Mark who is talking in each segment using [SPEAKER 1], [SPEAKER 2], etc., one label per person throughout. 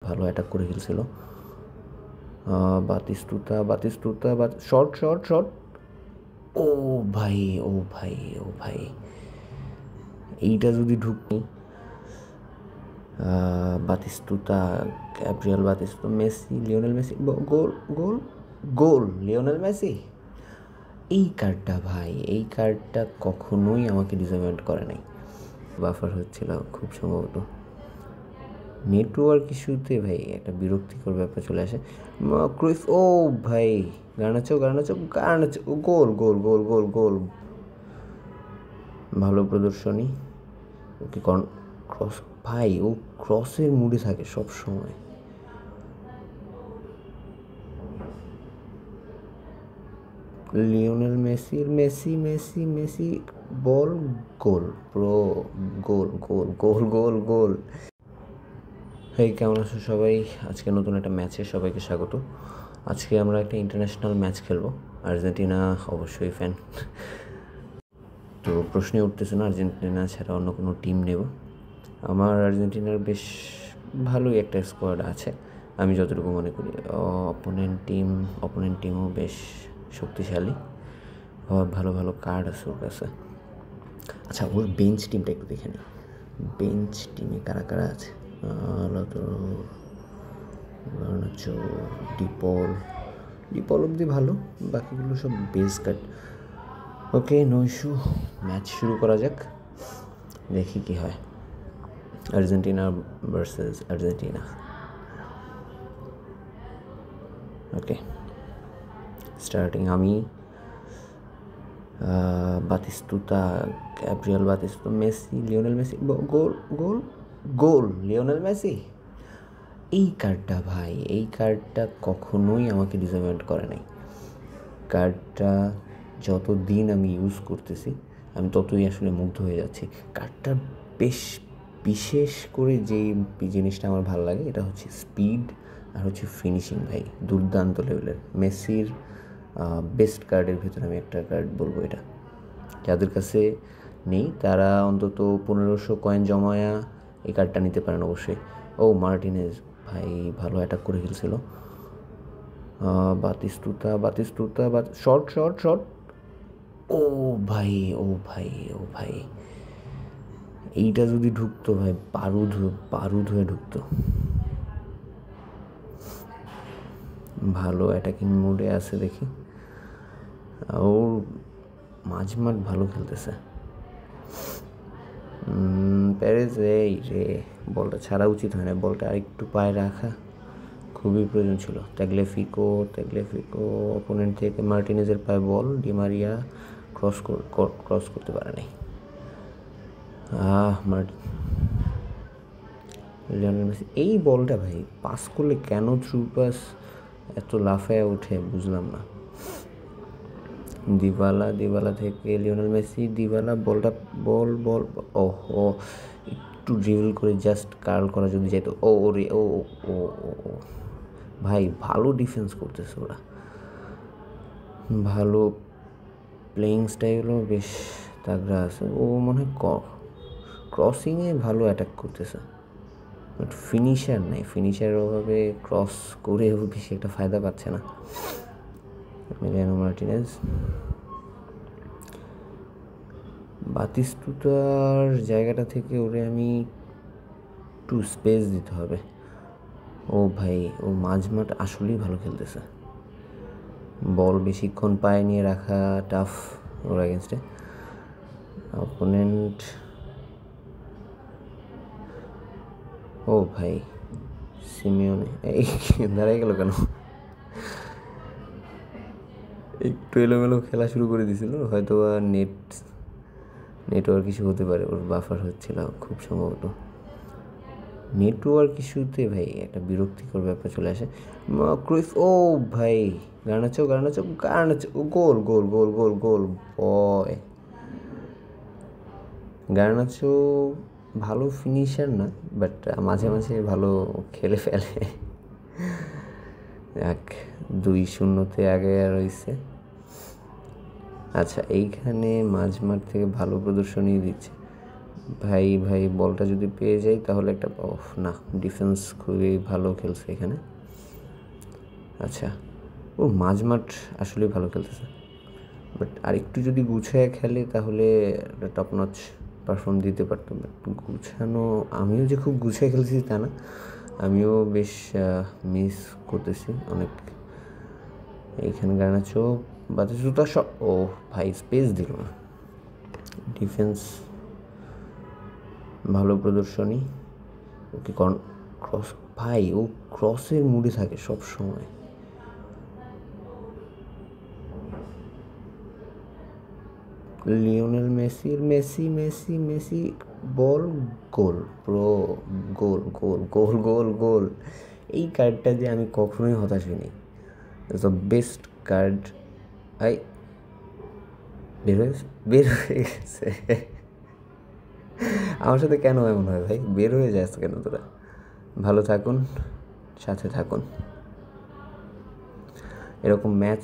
[SPEAKER 1] ভালো অ্যাটাক করে খেলছিল। Batistuta Batistuta short short short. ও ভাই ও ভাই ও ভাই, এইটা যদি ঢুকনি। Batistuta, Gabriel Batistuta, Messi, Lionel Messi, goal goal goal, Lionel Messi. এই কার্ডটা ভাই, এই কার্ডটা কখনোই আমাকে ডিসঅ্যাপয়েন্ট করে নাই। বাফার হচ্ছিল খুব সম্ভবত। নেটওয়ার্ক ইস্যুতে ভাই একটা বিরক্তিকর ব্যাপার চলে আসে। ক্রুইফ, ও ভাই, গার্নাচো গার্নাচো গার্নাচো, গোল গোল গোল গোল গোল। ভালো প্রদর্শনী। ওকে ক্রস, ভাই ও ক্রসের মুডে থাকে সব সময়। লিওনেল মেসির মেসি মেসি মেসি, বল, গোল, প্রো, গোল গোল গোল গোল গোল। হেই, কেমন আছো সবাই? আজকে নতুন একটা ম্যাচে সবাইকে স্বাগত। আজকে আমরা একটা ইন্টারন্যাশনাল ম্যাচ খেলবো। আর্জেন্টিনা অবশ্যই ফ্যান, তো প্রশ্নে উঠতেছে না আর্জেন্টিনা ছাড়া অন্য কোনো টিম নেব। আমার আর্জেন্টিনার বেশ ভালোই একটা স্কোয়াড আছে আমি যতটুকু মনে করি। অপোনেন্ট টিমও বেশ শক্তিশালী, ভালো ভালো কার্ড আছে ওর কাছে। আচ্ছা, ওর বেঞ্চ টিমটা একটু দেখে নিই। বেঞ্চ টিমে কারা কারা আছে? ডিপল অব্দি ভালো, বাকিগুলো সব base card. Okay, no issue, match শুরু করা যাক, দেখি কি হয়। Argentina versus Argentina. Okay, starting আমি। Batistuta, Gabriel Batistuta, Messi, Lionel Messi, goal goal goal, Lionel Messi. এই কার্ডটা ভাই, এই কার্ডটা কখনোই আমাকে ডিসঅ্যাপয়েন্ট করে নাই। কার্ডটা যত দিন আমি ইউজ করতেছি আমি ততই আসলে মুগ্ধ হয়ে যাচ্ছি। কার্ডটা বেশ বিশেষ করে যেই জিনিসটা আমার ভালো লাগে এটা হচ্ছে স্পিড আর হচ্ছে ফিনিশিং। ভাই দুর্দান্ত লেভেলের। মেসির বেস্ট কার্ডের ভিতরে আমি একটা কার্ড বলবো এটা। যাদের কাছে নেই তারা অন্তত 1500 কয়েন জমায়া এই কার্ডটা নিতে পারেন অবশ্যই। ও মার্টিনেজ, ভাই ভালো অ্যাটাক করে খেলছিল। Batistuta Batistuta short short short. ও ভাই ও ভাই ও ভাই, এইটা যদি ঢুকতো ভাই, বারুদ হয়ে ঢুকতো। ভালো অ্যাটাকিং মোডে আছে দেখি। ওর মাঝমাঠ ভালো খেলতেছে। প্যারেজ, এই রে, বলটা ছাড়া উচিত হয় না, বলটা আরেকটু পায়ে রাখা খুবই প্রয়োজন ছিল। ট্যাগলেফিকো অপোনেন্ট থেকে মার্টিনেজের পায়ে বল, ডিমারিয়া ক্রস করতে পারে নাই। লিওনেল মেসি, এই বলটা ভাই পাস করলে কেন থ্রু পাস এত লাফায় ওঠে বুঝলাম না। দিবালা থেকে লিওনেল মেসি, বলটা বল, ও একটু ড্রিবল করে জাস্ট কার্ল করা যদি যেত। ও রে, ও ও ও ভাই ভালো ডিফেন্স করতেছে ওরা, ভালো প্লেয়িং স্টাইলও বেশ তাগড়া আছে। ও মনে হয় ক্রসিংয়ে ভালো অ্যাটাক করতেছে, বাট ফিনিশার নাই। ফিনিশারের অভাবে ক্রস করেও বেশি একটা ফায়দা পাচ্ছে না। এমিলিয়ানো মার্টিনেজ, বাতিস্তুতার জায়গাটা থেকে ওরে আমি একটু স্পেস দিতে হবে। ও ভাই, ও মাঝমাঠ আসলেই ভালো খেলতেছে। বল বেশিক্ষণ পায়ে নিয়ে রাখা টাফ ওর এগেনস্টে। অপোনেন্ট, ও ভাই সিমিওনে, এই দাঁড়াই গেল কেন? একটু এলোমেলো খেলা শুরু করে দিয়েছিল, হয়তো নেটওয়ার্ক ইস্যু হতে পারে, ওর বাফার হচ্ছিল খুব সম্ভবত। নেটওয়ার্ক ইস্যুতে ভাই একটা বিরক্তিকর ব্যাপার চলে আসে। ক্রুইফ, ও ভাই, গার্নাচো গোল গোল গোল গোল গোল। বয় গার্নাচো ভালো ফিনিশার না, বাট মাঝে মাঝে ভালো খেলে ফেলে। এক 2-0 আগে রয়েছে। আচ্ছা, এইখানে মাঝমাঠ থেকে ভালো প্রদর্শনী দিচ্ছে। ভাই ভাই বলটা যদি পেয়ে যাই তাহলে একটা না, ডিফেন্স খুবই ভালো খেলছে এখানে। আচ্ছা, ও মাঝমাঠ আসলেই ভালো খেলতেছে, বাট আরেকটু যদি গুছিয়ে খেলে তাহলে টপ নচ পারফর্ম দিতে পারতো। বাট গুছানো, আমিও যে খুব গুছিয়ে খেলছি তা না, আমিও বেশ মিস করতেছি অনেক। এইখানে গানাচো বাতাস জুতা সব, ও ভাই স্পেস দিল না। ডিফেন্স ভালো প্রদর্শনী। ওকে ক্রস, ভাই ও ক্রসের মুডে থাকে সব সময়। লিওনেল মেসির মেসি মেসি মেসি বল, গোল প্রো, গোল গোল গোল গোল গোল। এই কার্ডটা দিয়ে আমি কখনোই হতাশ হইনি। The best card. আই বের হয়ে গেছে। আমার সাথে কেন এমন হয় ভাই? বের হয়ে যাস কেন তোরা? ভালো থাকুন, সাথে থাকুন। এরকম ম্যাচ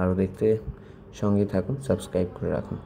[SPEAKER 1] আরও দেখতে সঙ্গে থাকুন, সাবস্ক্রাইব করে রাখুন।